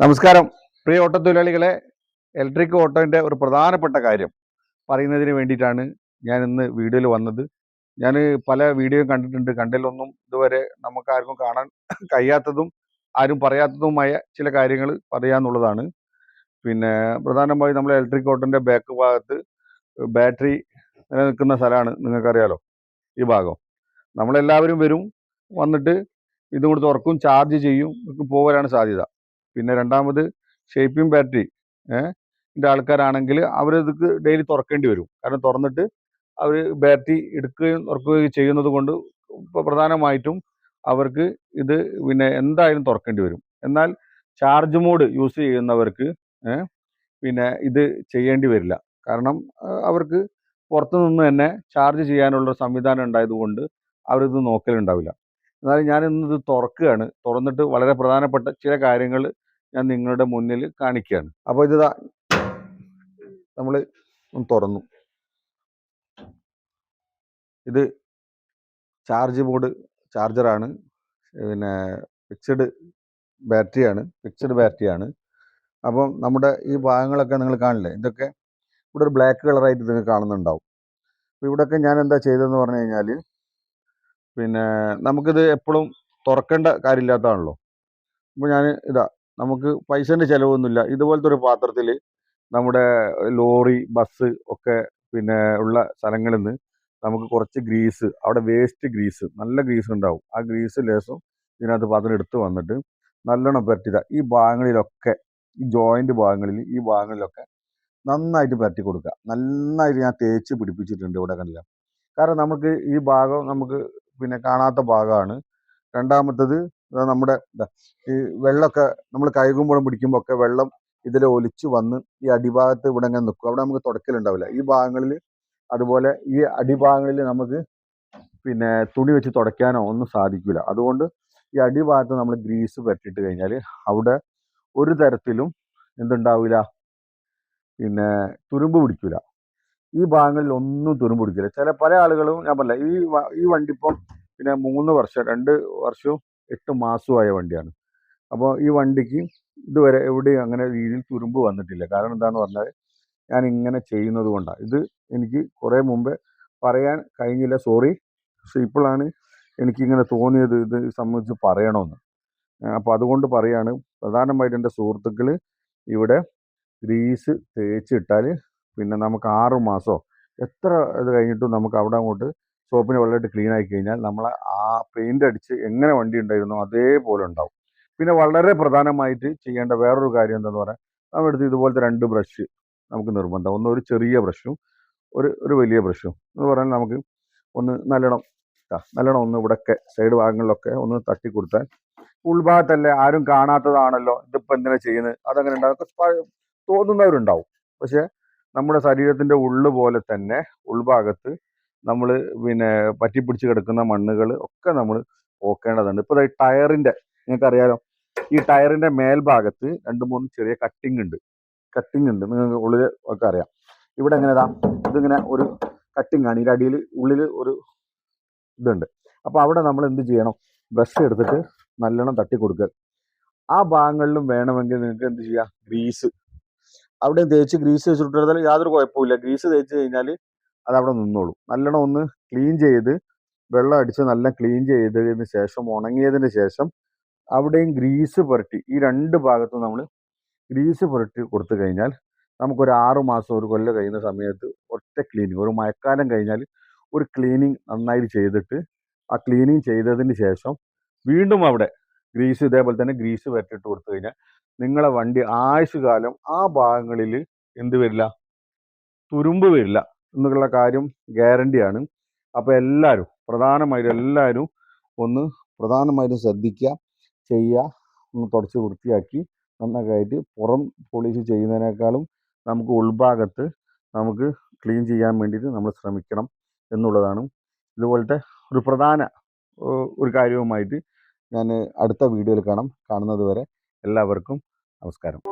നമസ്കാരം പ്രിയ ഓട്ടത്തൊഴിലാളികളെ. ഇലക്ട്രിക് ഓട്ടോൻ്റെ ഒരു പ്രധാനപ്പെട്ട കാര്യം പറയുന്നതിന് വേണ്ടിയിട്ടാണ് ഞാൻ ഇന്ന് വീഡിയോയിൽ വന്നത്. ഞാൻ പല വീഡിയോ കണ്ടിട്ടുണ്ട്, കണ്ടതിലൊന്നും ഇതുവരെ നമുക്ക് ആർക്കും കാണാൻ കഴിയാത്തതും ആരും പറയാത്തതുമായ ചില കാര്യങ്ങൾ പറയാന്നുള്ളതാണ്. പിന്നെ പ്രധാനമായും നമ്മൾ ഇലക്ട്രിക് ഓട്ടോൻ്റെ ബാക്ക് ഭാഗത്ത് ബാറ്ററി നിലനിൽക്കുന്ന സ്ഥലമാണ്, നിങ്ങൾക്കറിയാലോ ഈ ഭാഗം. നമ്മളെല്ലാവരും വരും, വന്നിട്ട് ഇതും കൂടി തുറക്കും, ചാർജ് ചെയ്യും, പോകാനാണ് സാധ്യത. പിന്നെ രണ്ടാമത് ഷേപ്പിംഗ് ബാറ്ററി ൻ്റെ ആൾക്കാരാണെങ്കിൽ അവരിതൊക്കെ ഡെയിലി തുറക്കേണ്ടി വരും. കാരണം തുറന്നിട്ട് അവർ ബാറ്ററി എടുക്കുകയും തുറക്കുകയും ചെയ്യുന്നത് കൊണ്ട് ഇപ്പോൾ പ്രധാനമായിട്ടും അവർക്ക് ഇത് പിന്നെ എന്തായാലും തുറക്കേണ്ടി വരും. എന്നാൽ ചാർജ് മോഡ് യൂസ് ചെയ്യുന്നവർക്ക് പിന്നെ ഇത് ചെയ്യേണ്ടി വരില്ല. കാരണം അവർക്ക് പുറത്തു നിന്ന് തന്നെ ചാർജ് ചെയ്യാനുള്ള സംവിധാനം ഉണ്ടായതുകൊണ്ട് അവരിത് നോക്കലുണ്ടാവില്ല. എന്നാലും ഞാൻ ഇന്നിത് തുറക്കുകയാണ്. തുറന്നിട്ട് വളരെ പ്രധാനപ്പെട്ട ചില കാര്യങ്ങൾ ഞാൻ നിങ്ങളുടെ മുന്നിൽ കാണിക്കുകയാണ്. അപ്പോൾ ഇത് നമ്മൾ തുറന്നു. ഇത് ചാർജ് ബോർഡ് ചാർജറാണ്. പിന്നെ ഫിക്സഡ് ബാറ്ററിയാണ്. അപ്പം നമ്മുടെ ഈ ഭാഗങ്ങളൊക്കെ നിങ്ങൾ കാണില്ലേ, ഇതൊക്കെ ഇവിടെ ഒരു ബ്ലാക്ക് കളറായിട്ട് നിങ്ങൾ കാണുന്നുണ്ടാവും. അപ്പോൾ ഇവിടെയൊക്കെ ഞാൻ എന്താ ചെയ്തതെന്ന് പറഞ്ഞു കഴിഞ്ഞാൽ, പിന്നെ നമുക്കിത് എപ്പോഴും തുറക്കേണ്ട കാര്യമില്ലാത്തതാണല്ലോ. അപ്പോൾ ഞാൻ നമുക്ക് പൈസേൻ്റെ ചിലവൊന്നുമില്ല. ഇതുപോലത്തെ ഒരു പാത്രത്തിൽ നമ്മുടെ ലോറി, ബസ് ഒക്കെ പിന്നെ ഉള്ള സ്ഥലങ്ങളിൽ നിന്ന് നമുക്ക് കുറച്ച് ഗ്രീസ്, അവിടെ വേസ്റ്റ് ഗ്രീസ്, നല്ല ഗ്രീസ് ഉണ്ടാവും, ആ ഗ്രീസ് ലേശം ഇതിനകത്ത് പാത്രം എടുത്ത് വന്നിട്ട് നല്ലോണം പുരട്ടിത ഈ ഭാഗങ്ങളിലൊക്കെ, ഈ ജോയിൻ്റ് ഭാഗങ്ങളിൽ, ഈ ഭാഗങ്ങളിലൊക്കെ നന്നായിട്ട് പുരട്ടി കൊടുക്കുക. നന്നായിട്ട് ഞാൻ തേച്ച് പിടിപ്പിച്ചിട്ടുണ്ട് ഇവിടെ കണ്ടില്ല. കാരണം നമുക്ക് ഈ ഭാഗം നമുക്ക് പിന്നെ കാണാത്ത ഭാഗമാണ്. രണ്ടാമത്തത് നമ്മുടെ ഈ വെള്ളമൊക്കെ നമ്മൾ കഴുകുമ്പോഴും പിടിക്കുമ്പോൾ ഒക്കെ വെള്ളം ഇതിൽ ഒലിച്ച് വന്ന് ഈ അടിഭാഗത്ത് ഇവിടെ ഇങ്ങനെ നിൽക്കും. അവിടെ നമുക്ക് തുടക്കലുണ്ടാവില്ല. ഈ ഭാഗങ്ങളിൽ അതുപോലെ ഈ അടിഭാഗങ്ങളിൽ നമുക്ക് പിന്നെ തുണി വെച്ച് തുടയ്ക്കാനോ ഒന്നും സാധിക്കില്ല. അതുകൊണ്ട് ഈ അടിഭാഗത്ത് നമ്മൾ ഗ്രീസ് പറ്റിയിട്ട് കഴിഞ്ഞാൽ അവിടെ ഒരു തരത്തിലും എന്തുണ്ടാവില്ല, പിന്നെ തുരുമ്പ് പിടിക്കില്ല. ഈ ഭാഗങ്ങളിൽ ഒന്നും തുരുമ്പ് പിടിക്കില്ല. പല ആളുകളും ഞാൻ പറഞ്ഞില്ല, ഈ വണ്ടി ഇപ്പം പിന്നെ 2 വർഷവും 8 മാസവുമായ വണ്ടിയാണ്. അപ്പോൾ ഈ വണ്ടിക്ക് ഇതുവരെ എവിടെയും അങ്ങനെ രീതിയിൽ തുരുമ്പ് വന്നിട്ടില്ല. കാരണം എന്താണെന്ന് പറഞ്ഞാൽ ഞാൻ ഇങ്ങനെ ചെയ്യുന്നത് കൊണ്ടാണ്. ഇത് എനിക്ക് കുറേ മുമ്പേ പറയാൻ കഴിഞ്ഞില്ല, സോറി. പക്ഷെ ഇപ്പോഴാണ് എനിക്കിങ്ങനെ തോന്നിയത് ഇത് സംബന്ധിച്ച് പറയണമെന്ന്. അപ്പോൾ അതുകൊണ്ട് പറയാണ്. പ്രധാനമായിട്ട് എൻ്റെ സുഹൃത്തുക്കൾ ഇവിടെ ഗ്രീസ് തേച്ചിട്ടാൽ പിന്നെ നമുക്ക് 6 മാസമോ എത്ര ഇത് കഴിഞ്ഞിട്ടും നമുക്ക് അവിടെ അങ്ങോട്ട് സോപ്പിന് വെള്ളമായിട്ട് ക്ലീൻ ആക്കി കഴിഞ്ഞാൽ നമ്മളെ ആ പെയിൻ്റ് അടിച്ച് എങ്ങനെ വണ്ടി ഉണ്ടായിരുന്നോ അതേപോലെ ഉണ്ടാവും. പിന്നെ വളരെ പ്രധാനമായിട്ട് ചെയ്യേണ്ട വേറൊരു കാര്യം എന്താണെന്ന് പറഞ്ഞാൽ, നമ്മുടെ അടുത്ത് ഇതുപോലത്തെ 2 ബ്രഷ് നമുക്ക് നിർബന്ധം. ഒന്ന് ഒരു ചെറിയ ബ്രഷും ഒരു വലിയ ബ്രഷും എന്ന് പറഞ്ഞാൽ നമുക്ക് ഒന്ന് നല്ലോണം ഒന്ന് ഇവിടെയൊക്കെ സൈഡ് ഭാഗങ്ങളിലൊക്കെ ഒന്ന് തട്ടി കൊടുത്താൽ, ഉൾഭാഗത്തല്ലേ, ആരും കാണാത്തതാണല്ലോ, ഇതിപ്പോൾ എന്തിനാ ചെയ്യുന്നത്, അതങ്ങനെ ഉണ്ടാകും തോന്നുന്നവരുണ്ടാവും. പക്ഷെ നമ്മുടെ ശരീരത്തിൻ്റെ ഉള്ളു പോലെ തന്നെ ഉൾഭാഗത്ത് നമ്മൾ പിന്നെ പറ്റിപ്പിടിച്ച് കിടക്കുന്ന മണ്ണുകൾ ഒക്കെ നമ്മൾ പോക്കേണ്ടതുണ്ട്. ഇപ്പോൾ ഈ ടയറിൻ്റെ, നിങ്ങൾക്കറിയാലോ, ഈ ടയറിൻ്റെ മേൽഭാഗത്ത് 2-3 ചെറിയ കട്ടിങ് ഉണ്ട്. നിങ്ങൾക്ക് ഉള്ളിൽ ഒക്കെ അറിയാം. ഇവിടെ എങ്ങനെ ഇതിങ്ങനെ ഒരു കട്ടിങ് ആണ്. ഇതിൻ്റെ അടിയിൽ ഉള്ളിൽ ഒരു ഇതുണ്ട്. അപ്പോൾ അവിടെ നമ്മൾ എന്ത് ചെയ്യണം, ബ്രഷ് എടുത്തിട്ട് നല്ലോണം തട്ടി കൊടുക്കുക. ആ ഭാഗങ്ങളിലും വേണമെങ്കിൽ നിങ്ങൾക്ക് എന്ത് ചെയ്യുക, ഗ്രീസ് അവിടെ തേച്ച് ഗ്രീസ് വെച്ചിട്ടെടുത്താൽ യാതൊരു കുഴപ്പമില്ല. ഗ്രീസ് തേച്ച് കഴിഞ്ഞാൽ അത് അവിടെ നിന്നോളും. നല്ലോണം ഒന്ന് ക്ലീൻ ചെയ്ത്, വെള്ളം അടിച്ച് നല്ല ക്ലീൻ ചെയ്തതിന് ശേഷം, ഉണങ്ങിയതിന് ശേഷം അവിടെയും ഗ്രീസ് പുരട്ടി, ഈ 2 ഭാഗത്തും നമ്മൾ ഗ്രീസ് പുരട്ടി കൊടുത്തു കഴിഞ്ഞാൽ നമുക്കൊരു 6 മാസം, ഒരു കൊല്ലം കഴിയുന്ന സമയത്ത് ഒറ്റ ക്ലീനിങ്, ഒരു മഴക്കാലം കഴിഞ്ഞാൽ ഒരു ക്ലീനിങ് നന്നായിട്ട് ചെയ്തിട്ട്, ആ ക്ലീനിങ് ചെയ്തതിന് ശേഷം വീണ്ടും അവിടെ ഗ്രീസ് ഇതേപോലെ തന്നെ ഗ്രീസ് പുരട്ടിയിട്ട് കൊടുത്തു കഴിഞ്ഞാൽ നിങ്ങളെ വണ്ടി ആയുഷ്കാലം ആ ഭാഗങ്ങളിൽ എന്ത് വരില്ല, തുരുമ്പ് വരില്ല എന്നുള്ള കാര്യം ഗ്യാരണ്ടിയാണ്. അപ്പോൾ എല്ലാവരും പ്രധാനമായിട്ടും ശ്രദ്ധിക്കുക, ചെയ്യുക. ഒന്ന് തുടച്ച് വൃത്തിയാക്കി നന്നായിട്ട് പുറം പോളിഷ് ചെയ്യുന്നതിനേക്കാളും നമുക്ക് ഉൾഭാഗത്ത് നമുക്ക് ക്ലീൻ ചെയ്യാൻ വേണ്ടിയിട്ട് നമ്മൾ ശ്രമിക്കണം എന്നുള്ളതാണ്. ഇതുപോലത്തെ ഒരു പ്രധാന ഒരു കാര്യവുമായിട്ട് ഞാൻ അടുത്ത വീഡിയോയിൽ കാണുന്നത് വരെ എല്ലാവർക്കും നമസ്കാരം.